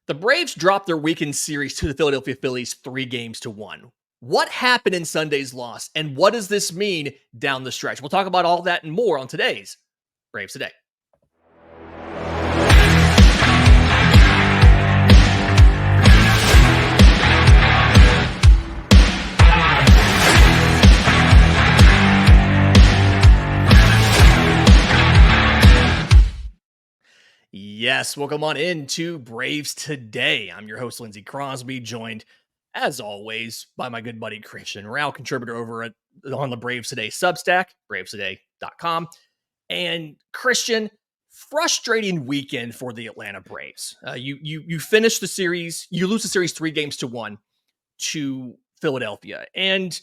The Braves dropped their weekend series to the Philadelphia Phillies 3-1. What happened in Sunday's loss, and what does this mean down the stretch? We'll talk about all that and more on today's Braves Today. Yes, welcome on into Braves Today. I'm your host, Lindsay Crosby, joined, as always, by my good buddy Christian Rauh, contributor over on the Braves Today Substack, bravestoday.com. And Christian, frustrating weekend for the Atlanta Braves. You finish the series, you lose the series 3-1 to Philadelphia. And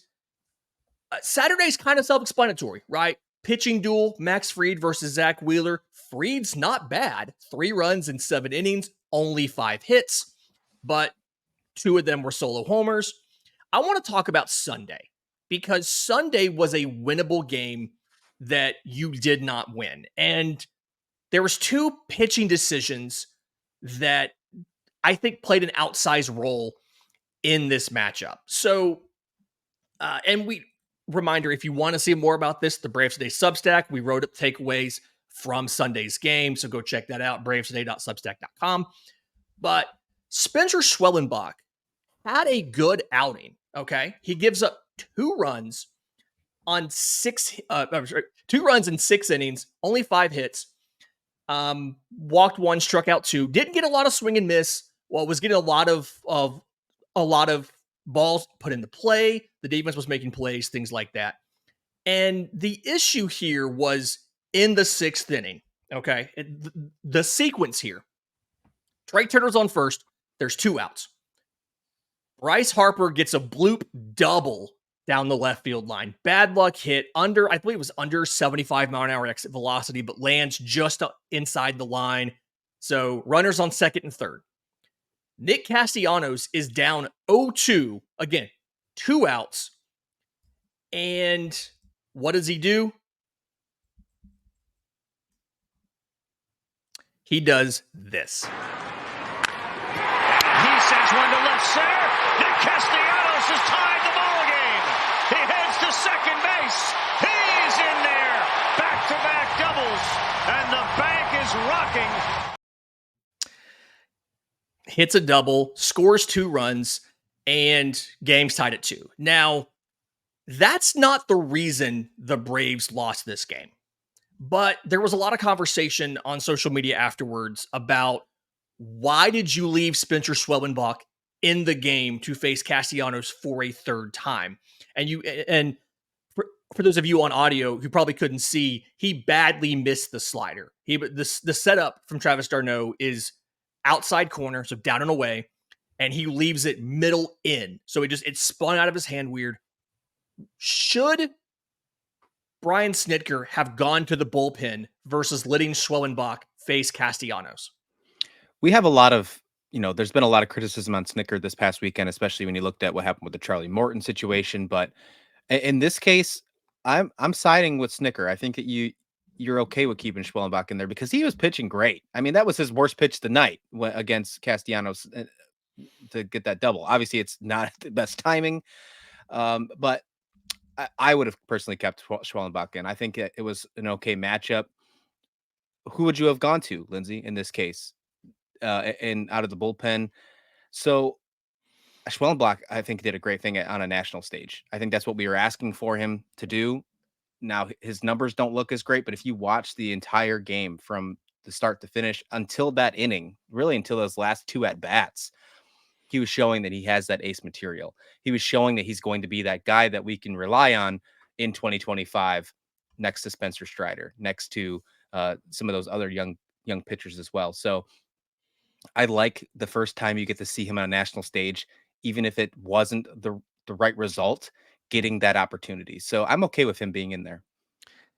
Saturday's kind of self-explanatory, right? Pitching duel, Max Fried versus Zach Wheeler. Fried's not bad. 3 runs in 7 innings, only 5 hits, but 2 of them were solo homers. I want to talk about Sunday because Sunday was a winnable game that you did not win. And there was 2 pitching decisions that I think played an outsized role in this matchup. So, reminder, if you want to see more about this, the Braves Today Substack, we wrote up takeaways from Sunday's game, so go check that out, bravestoday.substack.com. But Spencer Schwellenbach had a good outing, okay? He gives up 2 runs on 2 runs in 6 innings, only 5 hits, walked 1, struck out 2, didn't get a lot of swing and miss, was getting a lot of balls put into play. The defense was making plays, things like that. And the issue here was in the 6th inning, okay? The sequence here. Trey Turner's on first. There's 2 outs. Bryce Harper gets a bloop double down the left field line. Bad luck hit I believe it was under 75 mile an hour exit velocity, but lands just inside the line. So runners on second and third. Nick Castellanos is down 0-2. Again, 2 outs. And what does he do? He does this. He sends one to left center. Nick Castellanos has tied the ball game. He heads to second base. He's in there. Back-to-back doubles. And the bank is rocking. Hits a double, scores 2 runs, and game's tied at 2. Now, that's not the reason the Braves lost this game. But there was a lot of conversation on social media afterwards about why did you leave Spencer Schwellenbach in the game to face Castellanos for a 3rd time? And for those of you on audio who probably couldn't see, he badly missed the slider. The setup from Travis d'Arnaud is outside corner, so down and away, and he leaves it middle in. So it spun out of his hand weird. Should Brian Snitker have gone to the bullpen versus letting Schwellenbach face Castellanos? We have a lot of, there's been a lot of criticism on Snitker this past weekend, especially when you looked at what happened with the Charlie Morton situation. But in this case, I'm siding with Snitker. I think that you're okay with keeping Schwellenbach in there because he was pitching great. I mean, that was his worst pitch of the night against Castellanos to get that double. Obviously, it's not the best timing, but I would have personally kept Schwellenbach in. I think it was an okay matchup. Who would you have gone to, Lindsay, in this case, and out of the bullpen? So Schwellenbach, I think, did a great thing on a national stage. I think that's what we were asking for him to do. Now, his numbers don't look as great, but if you watch the entire game from the start to finish until that inning, really until those last 2 at-bats, he was showing that he has that ace material. He was showing that he's going to be that guy that we can rely on in 2025 next to Spencer Strider, next to some of those other young pitchers as well. So I like the first time you get to see him on a national stage, even if it wasn't the right result, getting that opportunity. So I'm okay with him being in there.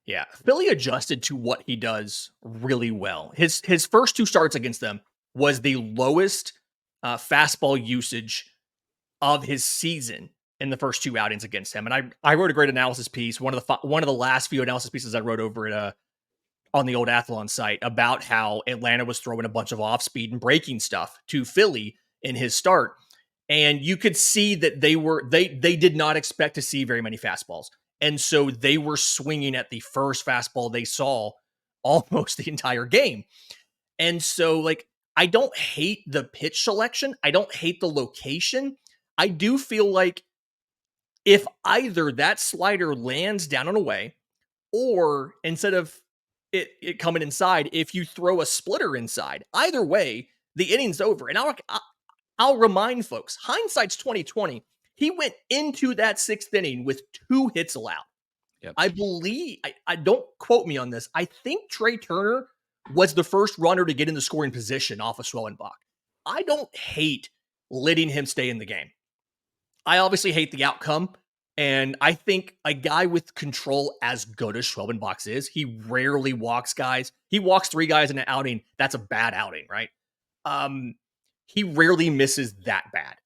Yeah, Philly adjusted to what he does really well. His first 2 starts against them was the lowest fastball usage of his season in the first 2 outings against him. And I wrote a great analysis piece. One of the last few analysis pieces I wrote over at on the old Athlon site about how Atlanta was throwing a bunch of off speed and breaking stuff to Philly in his start. And you could see that they did not expect to see very many fastballs. And so they were swinging at the first fastball they saw almost the entire game. And so, like, I don't hate the pitch selection. I don't hate the location. I do feel like if either that slider lands down and away, or instead of it coming inside, if you throw a splitter inside, either way, the inning's over. And I'll remind folks, hindsight's 2020. He went into that sixth inning with 2 hits allowed. Yep. I believe, I don't quote me on this. I think Trey Turner was the first runner to get in the scoring position off of Schwellenbach. I don't hate letting him stay in the game. I obviously hate the outcome. And I think a guy with control as good as Schwellenbach is, he rarely walks guys. He walks 3 guys in an outing. That's a bad outing, right? He rarely misses that bad.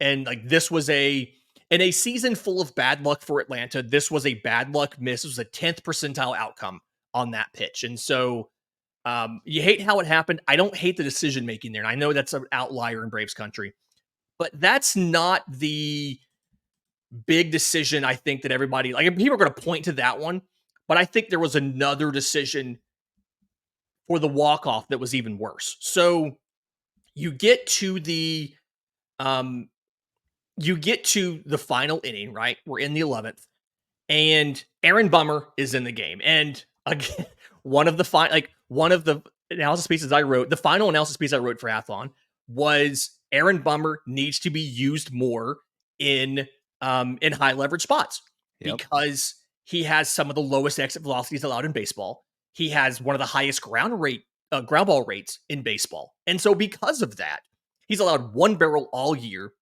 And like this was in a season full of bad luck for Atlanta, this was a bad luck miss. It was a 10th percentile outcome on that pitch. And so you hate how it happened. I don't hate the decision making there. And I know that's an outlier in Braves country, but that's not the big decision. I think that everybody, like, people are going to point to that one, but I think there was another decision for the walk-off that was even worse. So you get to the final inning, right? We're in the 11th, and Aaron Bummer is in the game. And again, one of the analysis pieces I wrote, the final analysis piece I wrote for Athlon was Aaron Bummer needs to be used more in high leverage spots because he has some of the lowest exit velocities allowed in baseball. He has one of the highest ground ball rates in baseball. And so because of that, he's allowed 1 barrel all year.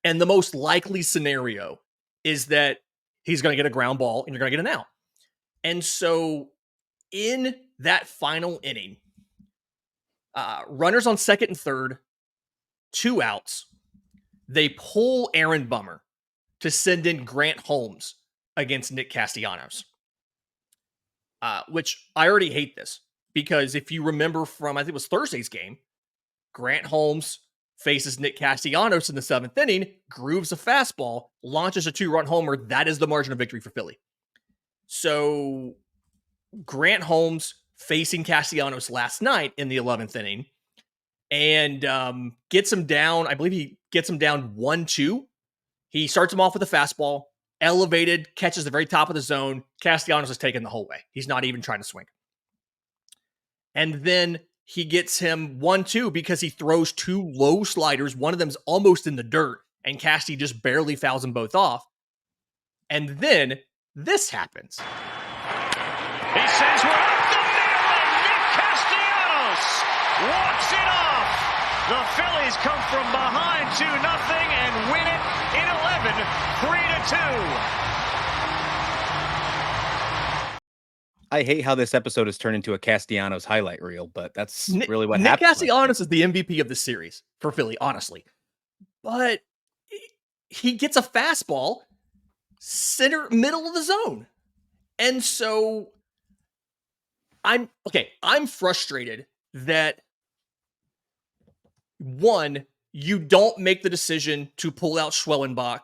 And the most likely scenario is that he's going to get a ground ball and you're going to get an out. And so in that final inning, runners on second and third, 2 outs, they pull Aaron Bummer to send in Grant Holmes against Nick Castellanos, which I already hate this because if you remember from, I think it was Thursday's game, Grant Holmes faces Nick Castellanos in the 7th inning, grooves a fastball, launches a 2-run homer. That is the margin of victory for Philly. So Grant Holmes facing Castellanos last night in the 11th inning and gets him down. I believe he gets him down 1-2. He starts him off with a fastball, elevated, catches the very top of the zone. Castellanos is taking the whole way. He's not even trying to swing. And then he gets him 1-2 because he throws 2 low sliders. One of them's almost in the dirt, and Casty just barely fouls them both off. And then this happens. He sends one up the middle, and Nick Castellanos walks it off. The Phillies come from behind 2-0 and win it in 11, 3-2. I hate how this episode has turned into a Castellanos highlight reel, but that's really what happened. Nick Castellanos is the MVP of the series for Philly, honestly. But he gets a fastball middle of the zone. And so I'm frustrated that one, you don't make the decision to pull out Schwellenbach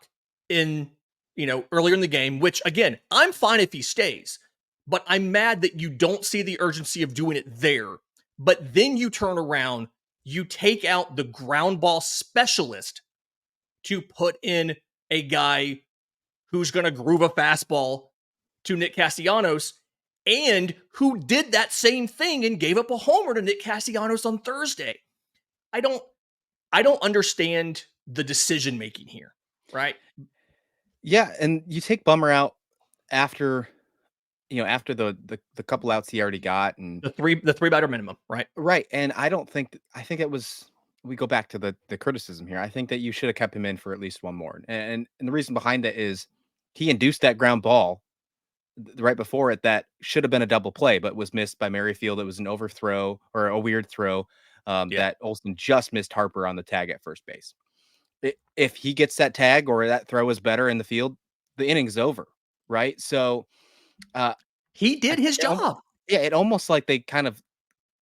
earlier in the game, which again, I'm fine if he stays, but I'm mad that you don't see the urgency of doing it there. But then you turn around, you take out the ground ball specialist to put in a guy who's going to groove a fastball to Nick Castellanos and who did that same thing and gave up a homer to Nick Castellanos on Thursday. I don't understand the decision making here, right? Yeah, and you take Bummer out after the couple outs he already got, and the three batter minimum, right? Right, and I think it was. We go back to the criticism here. I think that you should have kept him in for at least one more, and the reason behind that is he induced that ground ball right before it that should have been a double play, but was missed by Merrifield. It was an overthrow or a weird throw that Olsen just missed Harper on the tag at first base. If he gets that tag or that throw is better in the field, the inning's over, right? So he did his job. Yeah, it almost like they kind of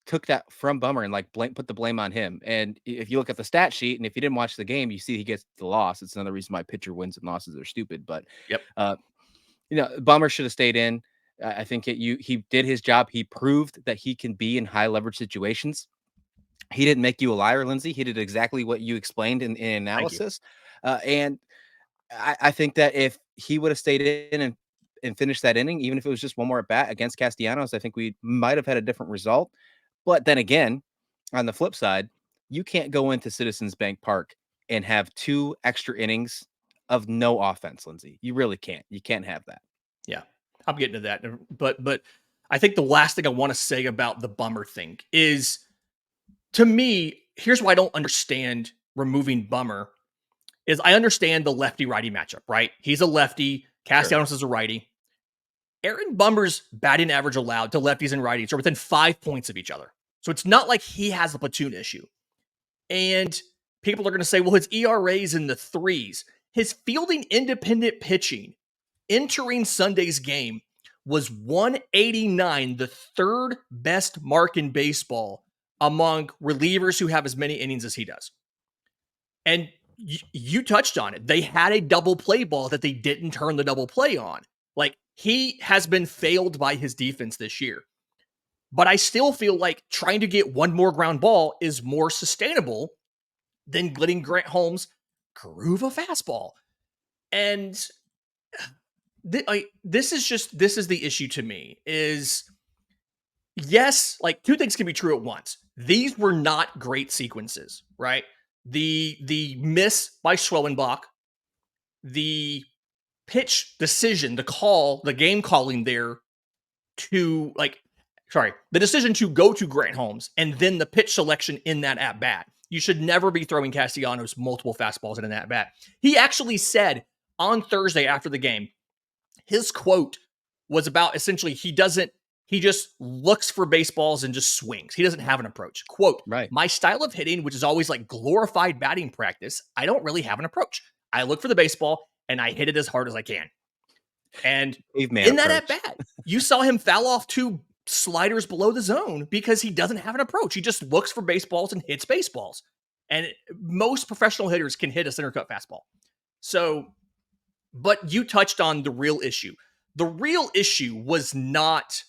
took that from Bummer and like put the blame on him. And if you look at the stat sheet, and if you didn't watch the game, you see he gets the loss. It's another reason why pitcher wins and losses are stupid. But Yep. uh, Bummer should have stayed in. I think he did his job. He proved that he can be in high leverage situations. He didn't make you a liar, Lindsay. He did exactly what you explained in Thank you. analysis. And I think that if he would have stayed in and finished that inning, even if it was just one more at bat against Castellanos, I think we might have had a different result. But then again, on the flip side, you can't go into Citizens Bank Park and have 2 extra innings of no offense, Lindsay. You really can't. You can't have that. Yeah, I'm getting to that. But I think the last thing I want to say about the Bummer thing is, to me, here's why I don't understand removing Bummer. Is I understand the lefty righty matchup, right? He's a lefty. Castellanos is a righty. Aaron Bummer's batting average allowed to lefties and righties are within 5 points of each other. So it's not like he has a platoon issue. And people are going to say, well, his ERA is in the threes. His fielding independent pitching entering Sunday's game was 189, the third best mark in baseball among relievers who have as many innings as he does. And you touched on it. They had a double play ball that they didn't turn the double play on. Like, he has been failed by his defense this year. But I still feel like trying to get one more ground ball is more sustainable than letting Grant Holmes groove a fastball. And this is the issue to me is, yes, like, 2 things can be true at once. These were not great sequences, right? The miss by Schwellenbach, the pitch decision, the game calling there the decision to go to Grant Holmes, and then the pitch selection in that at bat. You should never be throwing Castellanos multiple fastballs in an at bat. He actually said on Thursday after the game, his quote was about essentially he just looks for baseballs and just swings. He doesn't have an approach. Quote, Right. my style of hitting, which is always like glorified batting practice, I don't really have an approach. I look for the baseball and I hit it as hard as I can. And in that at bat, you saw him foul off 2 sliders below the zone because he doesn't have an approach. He just looks for baseballs and hits baseballs. And most professional hitters can hit a center cut fastball. So, but you touched on the real issue. The real issue was not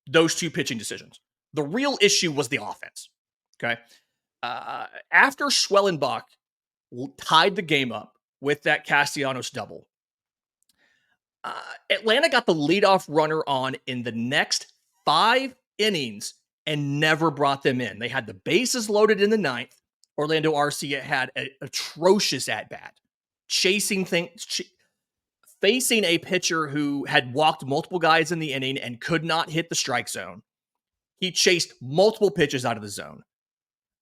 those 2 pitching decisions. The real issue was the offense. Okay. After Schwellenbach tied the game up with that Castellanos double, Atlanta got the leadoff runner on in the next 5 innings and never brought them in. They had the bases loaded in the 9th. Orlando Arcia had an atrocious at-bat, facing a pitcher who had walked multiple guys in the inning and could not hit the strike zone. He chased multiple pitches out of the zone.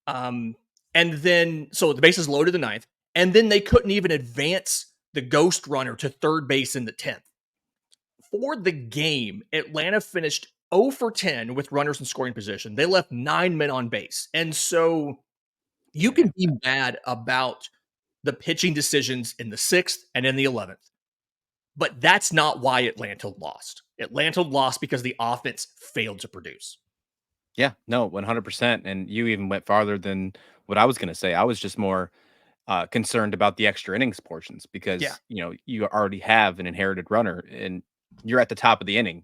And then, so the bases loaded the 9th, and then they couldn't even advance the ghost runner to third base in the 10th. For the game, Atlanta finished 0 for 10 with runners in scoring position. They left 9 men on base. And so you can be mad about the pitching decisions in the 6th and in the 11th. But that's not why Atlanta lost. Atlanta lost because the offense failed to produce. Yeah, no, 100%. And you even went farther than what I was going to say. I was just more concerned about the extra innings portions because, you already have an inherited runner and you're at the top of the inning.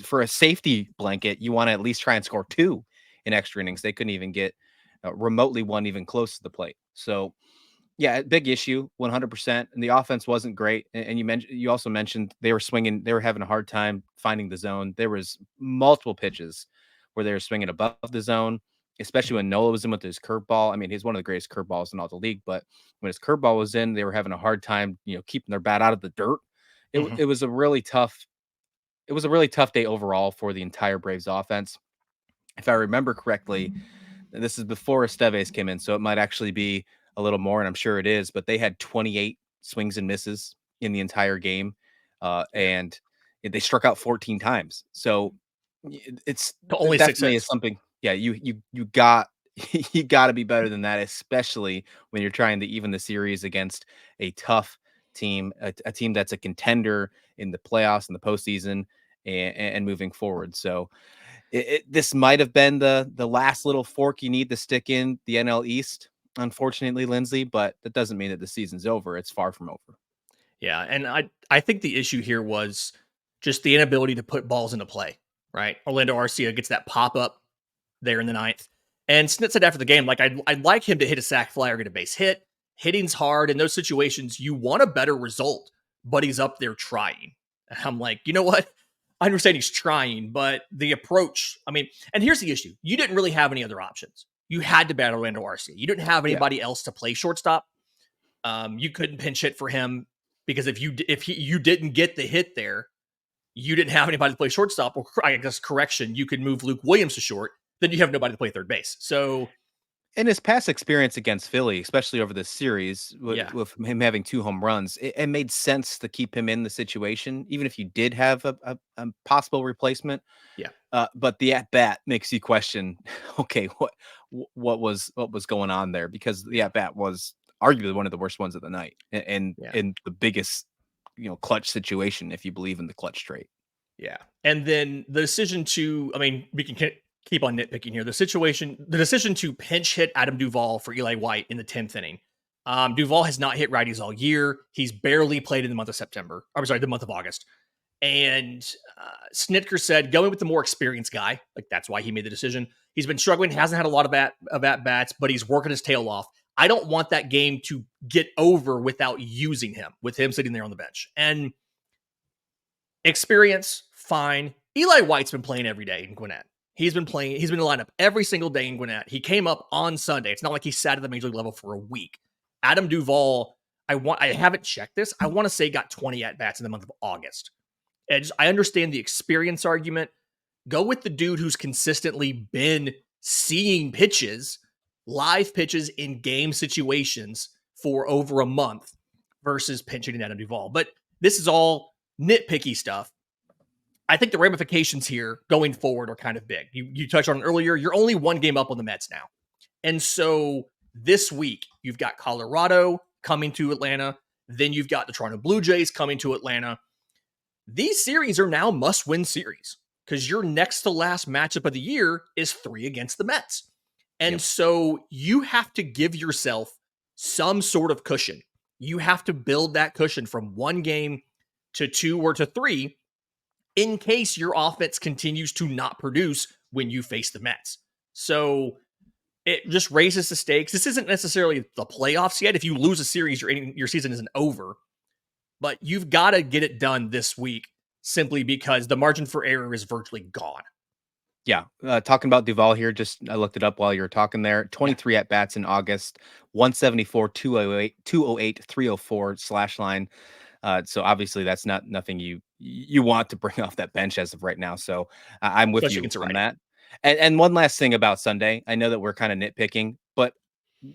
For a safety blanket, you want to at least try and score 2 in extra innings. They couldn't even get remotely one even close to the plate. So, yeah, big issue, 100%. And the offense wasn't great. And you also mentioned they were swinging. They were having a hard time finding the zone. There was multiple pitches where they were swinging above the zone, especially when Nola was in with his curveball. I mean, he's one of the greatest curveballs in all the league. But when his curveball was in, they were having a hard time, keeping their bat out of the dirt. It was a really tough. It was a really tough day overall for the entire Braves offense. If I remember correctly, this is before Esteves came in, so it might actually be a little more, and I'm sure it is, but they had 28 swings and misses in the entire game, and they struck out 14 times. So it's only 6 definitely hits. Something. Yeah, you got you got to be better than that, especially when you're trying to even the series against a tough team, a team that's a contender in the playoffs and the postseason. and moving forward. So this might have been the last little fork you need to stick in the NL East, unfortunately, Lindsay, but that doesn't mean that the season's over. It's far from over. Yeah, and I think the issue here was just the inability to put balls into play, right? Orlando Arcia gets that pop-up there in the ninth. And Snit said after the game, like, I'd like him to hit a sac fly or get a base hit. Hitting's hard. In those situations, you want a better result, but he's up there trying. And I'm like, you know what? I understand he's trying, but the approach, I mean, and here's the issue. You didn't really have any other options. You had to bat Orlando Arcia. You didn't have anybody else to play shortstop. You couldn't pinch hit for him because if you didn't get the hit there, you didn't have anybody to play shortstop. Or I guess correction, you could move Luke Williams to short. Then you have nobody to play third base. So, in his past experience against Philly, especially over this series, with him having 2 home runs, it made sense to keep him in the situation, even if you did have a possible replacement. Yeah. But the at bat makes you question, okay, what was going on there? Because the at bat was arguably one of the worst ones of the night, and in the biggest, clutch situation, if you believe in the clutch trait. Yeah. And then the decision to, I mean, we can keep on nitpicking here. The decision to pinch hit Adam Duvall for Eli White in the 10th inning. Duvall has not hit righties all year. He's barely played in the month of September. I'm sorry, the month of August. And Snitker said going with the more experienced guy, like that's why he made the decision. He's been struggling, hasn't had a lot of at-bats, but he's working his tail off. I don't want that game to get over without using him, with him sitting there on the bench. And experience, fine. Eli White's been playing every day in Gwinnett. He's been in the lineup every single day in Gwinnett. He came up on Sunday. It's not like he sat at the major league level for a week. Adam Duvall, I haven't checked this. I want to say got 20 at-bats in the month of August. And I understand the experience argument. Go with the dude who's consistently been seeing pitches, live pitches in game situations for over a month versus pinching Adam Duvall. But this is all nitpicky stuff. I think the ramifications here going forward are kind of big. You touched on it earlier. You're only 1 game up on the Mets now. And so this week, you've got Colorado coming to Atlanta. Then you've got the Toronto Blue Jays coming to Atlanta. These series are now must-win series because your next to last matchup of the year is 3 against the Mets. And so you have to give yourself some sort of cushion. You have to build that cushion from 1 game to 2 or to 3 in case your offense continues to not produce when you face the Mets. So it just raises the stakes. This isn't necessarily the playoffs yet. If you lose a series, your season isn't over. But you've got to get it done this week simply because the margin for error is virtually gone. Yeah. Talking about Duvall here, I looked it up while you were talking there. 23 at-bats in August, 174, 208, 304 slash line. So obviously that's nothing you want to bring off that bench as of right now. So I'm with you on that. And one last thing about Sunday, I know that we're kind of nitpicking, but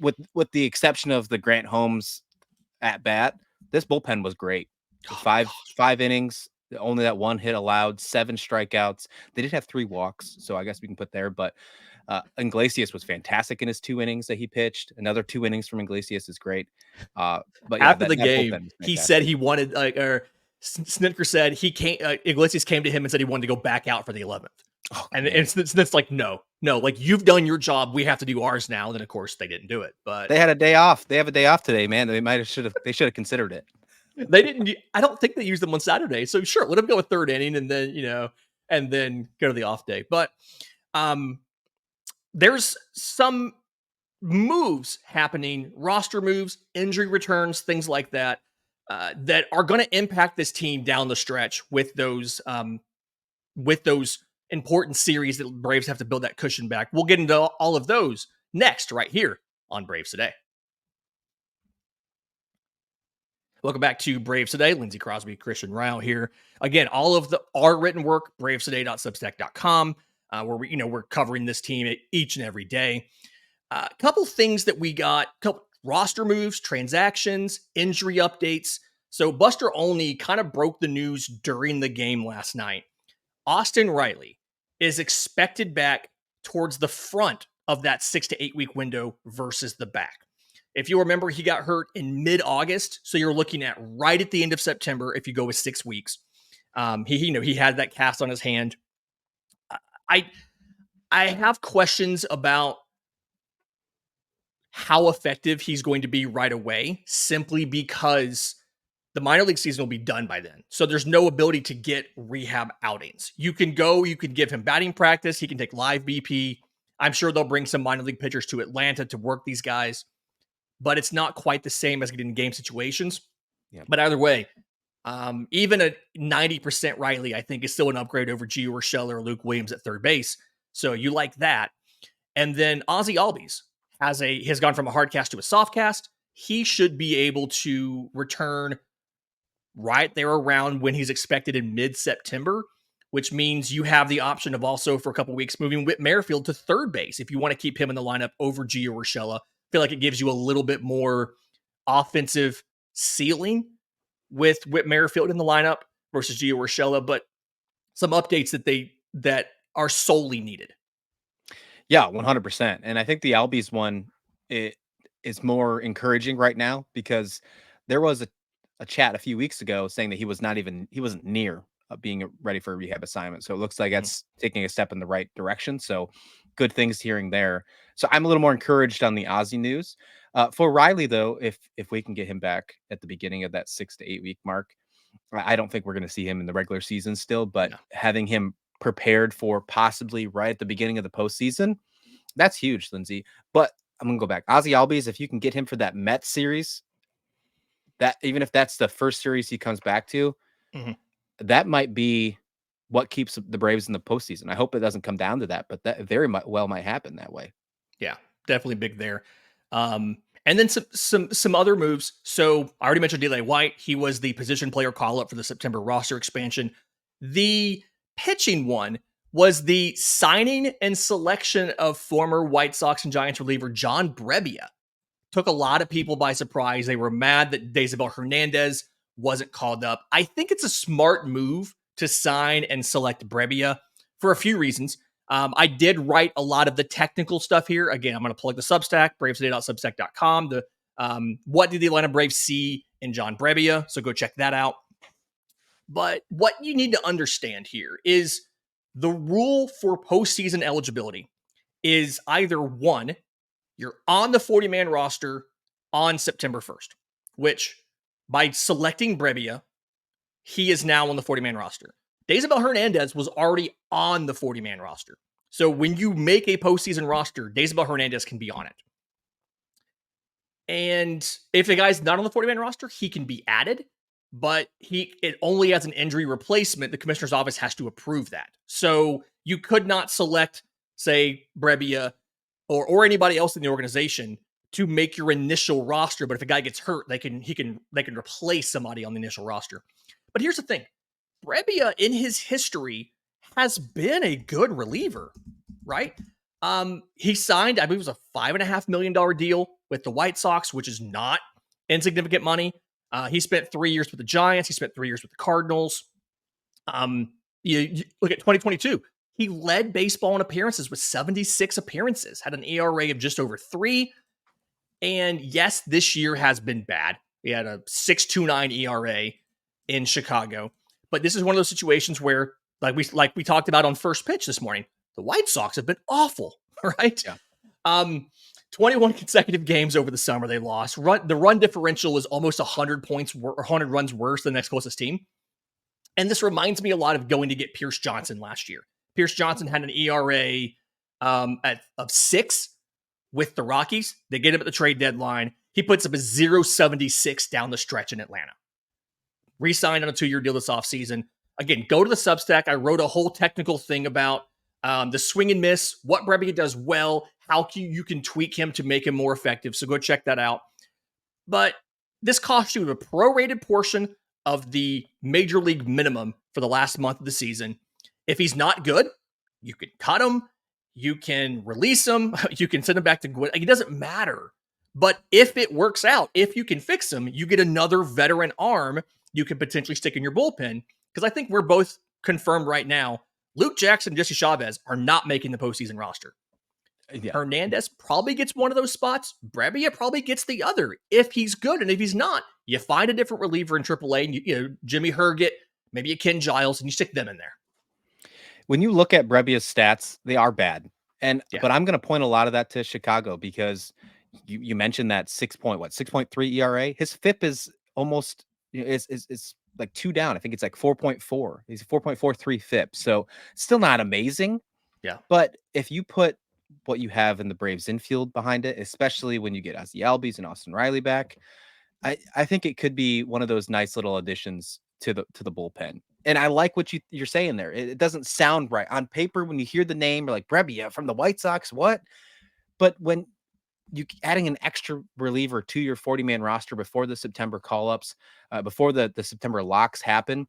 with the exception of the Grant Holmes at bat, this bullpen was great. Five innings, only that 1 hit allowed, 7 strikeouts. They did have 3 walks, so I guess we can put there. But Iglesias was fantastic in his 2 innings that he pitched. Another 2 innings from Iglesias is great. But yeah, after the game, he said he wanted, Snitker said Iglesias came to him and said he wanted to go back out for the 11th. Oh, and it's like, no, like you've done your job. We have to do ours now. And then of course they didn't do it, but they had a day off. They have a day off today, man. They should have considered it. They didn't. I don't think they used them on Saturday. So sure, let them go a 3rd inning and then, and then go to the off day. But there's some moves happening, roster moves, injury returns, things like that, that are going to impact this team down the stretch with those important series that Braves have to build that cushion back. We'll get into all of those next, right here on Braves Today. Welcome back to Braves Today. Lindsay, Crosby, Christian Rauh here. Again, all of our written work, bravestoday.substack.com, where we're covering this team each and every day. A couple things that we got, couple roster moves, transactions, injury updates. So Buster Olney kind of broke the news during the game last night. Austin Riley is expected back towards the front of that 6 to 8 week window versus the back. If you remember, he got hurt in mid-August, so you're looking at right at the end of September if you go with 6 weeks. He had that cast on his hand. I have questions about how effective he's going to be right away, simply because the minor league season will be done by then. So there's no ability to get rehab outings. You can give him batting practice. He can take live BP. I'm sure they'll bring some minor league pitchers to Atlanta to work these guys, but it's not quite the same as getting in game situations. Yep. But either way, even a 90% Riley, I think, is still an upgrade over Gio Urshela or Luke Williams at third base. So you like that. And then Ozzy Albies has gone from a hard cast to a soft cast. He should be able to return right there around when he's expected in mid-September, which means you have the option of also for a couple weeks moving Whit Merrifield to third base if you want to keep him in the lineup over Gio Urshela. I feel like it gives you a little bit more offensive ceiling with Whit Merrifield in the lineup versus Gio Urshela, but some updates that are solely needed. Yeah, 100%. And I think the Albies one is more encouraging right now because there was a chat a few weeks ago saying that he wasn't near being ready for a rehab assignment. So it looks like that's taking a step in the right direction. So good things hearing there. So I'm a little more encouraged on the Ozzy news. For Riley, though, if we can get him back at the beginning of that 6 to 8 week mark, I don't think we're going to see him in the regular season still, but having him prepared for possibly right at the beginning of the postseason, that's huge, Lindsay. But I'm going to go back. Ozzy Albies, if you can get him for that Mets series, that even if that's the first series he comes back to, that might be what keeps the Braves in the postseason. I hope it doesn't come down to that, but that very well might happen that way. Yeah, definitely big there. And then some other moves. So I already mentioned Delay White. He was the position player call-up for the September roster expansion. The pitching one was the signing and selection of former White Sox and Giants reliever John Brebbia. Took a lot of people by surprise. They were mad that Deisabel Hernandez wasn't called up. I think it's a smart move to sign and select Brebbia for a few reasons. I did write a lot of the technical stuff here. Again, I'm going to plug the Substack, bravestoday.substack.com. What did the Atlanta Braves see in John Brebbia? So go check that out. But what you need to understand here is the rule for postseason eligibility is either one, you're on the 40-man roster on September 1st, which by selecting Brebbia, he is now on the 40-man roster. Deisabel Hernandez was already on the 40-man roster. So when you make a postseason roster, Deisabel Hernandez can be on it. And if the guy's not on the 40-man roster, he can be added, but it only as an injury replacement. The commissioner's office has to approve that. So you could not select, say, Brebbia or anybody else in the organization to make your initial roster. But if a guy gets hurt, they can replace somebody on the initial roster. But here's the thing. Brebbia in his history has been a good reliever, right? He signed, I believe it was a $5.5 million deal with the White Sox, which is not insignificant money. He spent 3 years with the Giants. He spent 3 years with the Cardinals. You look at 2022. He led baseball in appearances with 76 appearances, had an ERA of just over 3. And yes, this year has been bad. He had a 6.29 ERA in Chicago. But this is one of those situations where, like we talked about on First Pitch this morning, the White Sox have been awful, right? Yeah. 21 consecutive games over the summer they lost. The run differential is almost 100 points or 100 runs worse than the next closest team. And this reminds me a lot of going to get Pierce Johnson last year. Pierce Johnson had an ERA of 6 with the Rockies. They get him at the trade deadline. He puts up a 0.76 down the stretch in Atlanta. Re-signed on a 2-year deal this offseason. Again, go to the Substack. I wrote a whole technical thing about the swing and miss, what Brebbia does well, how you can tweak him to make him more effective. So go check that out. But this costs you a prorated portion of the major league minimum for the last month of the season. If he's not good, you can cut him, you can release him, you can send him back to Gwinnett. It doesn't matter. But if it works out, if you can fix him, you get another veteran arm you can potentially stick in your bullpen. Because I think we're both confirmed right now, Luke Jackson and Jesse Chavez are not making the postseason roster. Yeah. Hernandez probably gets one of those spots. Brebbia probably gets the other if he's good. And if he's not, you find a different reliever in AAA. And Jimmy Herget maybe a Ken Giles, and you stick them in there. When you look at Brebbia's stats, they are bad. Yeah. But I'm going to point a lot of that to Chicago because you mentioned that 6.3 ERA. His FIP is almost is like 2 down. I think it's like 4.4. He's a 4.43 FIP. So still not amazing. Yeah. But if you put what you have in the Braves infield behind it, especially when you get Ozzie Albies and Austin Riley back, I think it could be one of those nice little additions to the bullpen. And I like what you're saying there. It doesn't sound right on paper when you hear the name. You're like, Brebbia from the White Sox, what? But when you adding an extra reliever to your 40-man roster before the September call-ups, before the September locks happen,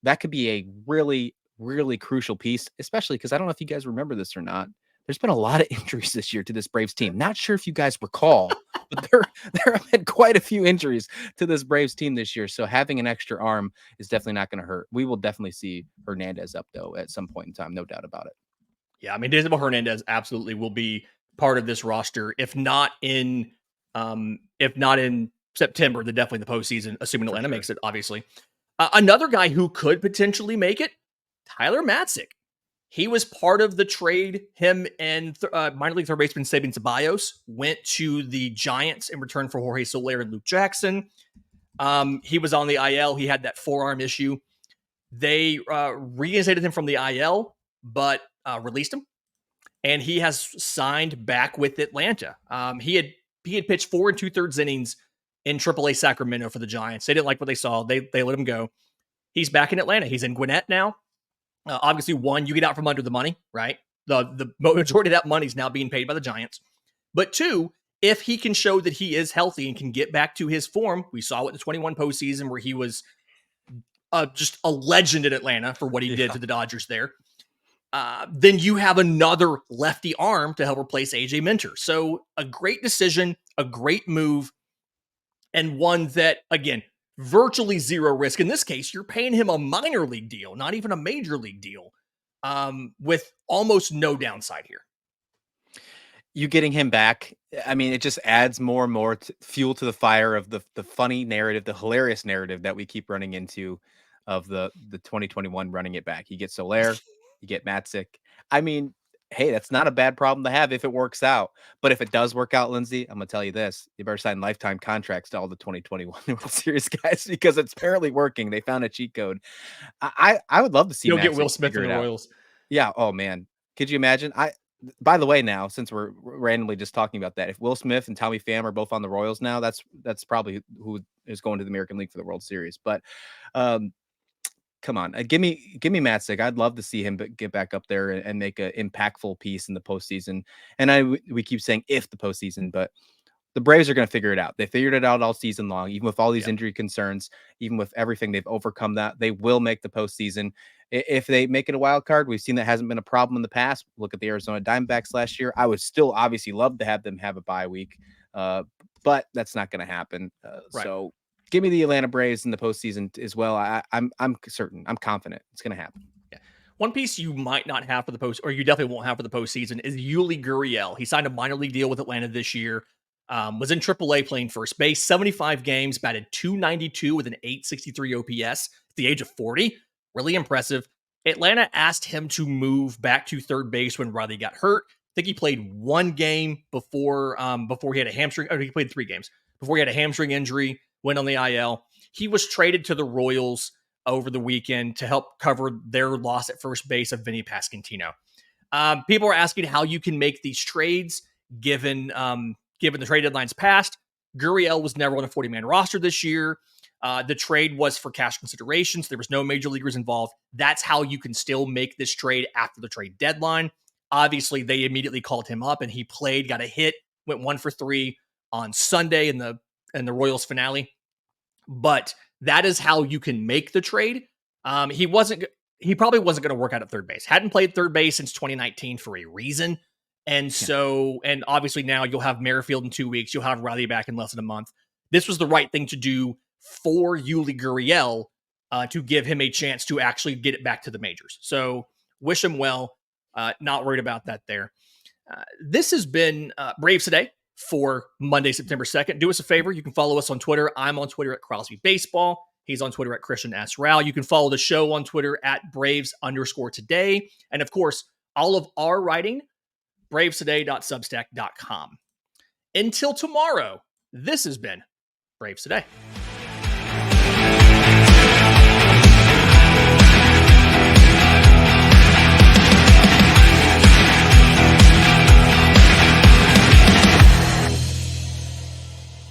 that could be a really, really crucial piece, especially because I don't know if you guys remember this or not. There's been a lot of injuries this year to this Braves team. Not sure if you guys recall, but there have been quite a few injuries to this Braves team this year. So having an extra arm is definitely not going to hurt. We will definitely see Hernandez up, though, at some point in time. No doubt about it. Yeah, I mean, Dansby Hernandez absolutely will be part of this roster, if not in September, then definitely in the postseason, assuming Atlanta makes it, obviously. Another guy who could potentially make it, Tyler Matzek. He was part of the trade. Him and minor league third baseman Sabin Ceballos went to the Giants in return for Jorge Soler and Luke Jackson. He was on the IL. He had that forearm issue. They reinstated him from the IL, but released him. And he has signed back with Atlanta. He had pitched 4 2/3 innings in AAA Sacramento for the Giants. They didn't like what they saw. They let him go. He's back in Atlanta. He's in Gwinnett now. Obviously, one, you get out from under the money, right? The majority of that money is now being paid by the Giants. But two, if he can show that he is healthy and can get back to his form, we saw it in the 21 postseason where he was just a legend in Atlanta for what he did to the Dodgers there. Then you have another lefty arm to help replace AJ Minter. So a great decision, a great move, and one that, again, virtually zero risk. In this case, you're paying him a minor league deal, not even a major league deal, with almost no downside here. You getting him back, I mean, it just adds more and more fuel to the fire of the funny narrative, the hilarious narrative that we keep running into of the 2021 running it back. You get Soler, you get Matzek. I mean, hey, that's not a bad problem to have if it works out. But if it does work out, Lindsay, I'm going to tell you this. You better sign lifetime contracts to all the 2021 World Series guys because it's apparently working. They found a cheat code. I would love to see You'll Matzek get Will Smith in the Royals. Yeah. Oh, man. Could you imagine? By the way, now, since we're randomly just talking about that, if Will Smith and Tommy Pham are both on the Royals now, that's probably who is going to the American League for the World Series. But come on, give me Matzek. I'd love to see him get back up there and make an impactful piece in the postseason. And we keep saying if the postseason, but the Braves are going to figure it out. They figured it out all season long, even with all these injury concerns, even with everything they've overcome that. They will make the postseason. If they make it a wild card, we've seen that hasn't been a problem in the past. Look at the Arizona Diamondbacks last year. I would still obviously love to have them have a bye week, but that's not going to happen. Right. So give me the Atlanta Braves in the postseason as well. I'm certain. I'm confident it's going to happen. Yeah. One piece you might not have for the post, or you definitely won't have for the postseason, is Yuli Gurriel. He signed a minor league deal with Atlanta this year. Was in AAA playing first base, 75 games, batted .292 with an .863 OPS at the age of 40. Really impressive. Atlanta asked him to move back to third base when Riley got hurt. I think he played one game before he had a hamstring, or he played 3 games before he had a hamstring injury, went on the IL. He was traded to the Royals over the weekend to help cover their loss at first base of Vinny Pasquantino. People are asking how you can make these trades given the trade deadline's passed. Gurriel was never on a 40-man roster this year. The trade was for cash considerations. There was no major leaguers involved. That's how you can still make this trade after the trade deadline. Obviously, they immediately called him up, and he played, got a hit, went 1 for 3 on Sunday in the Royals finale. But that is how you can make the trade. He probably wasn't going to work out at third base. Hadn't played third base since 2019 for a reason. And so, and obviously now you'll have Merrifield in 2 weeks. You'll have Riley back in less than a month. This was the right thing to do for Yuli Gurriel to give him a chance to actually get it back to the majors. So wish him well. Not worried about that there. This has been Braves Today for Monday, September 2nd. Do us a favor. You can follow us on Twitter. I'm on Twitter at Crosby Baseball. He's on Twitter at Christian S. Rauh. You can follow the show on Twitter at Braves_today. And of course, all of our writing, bravestoday.substack.com. Until tomorrow, this has been Braves Today.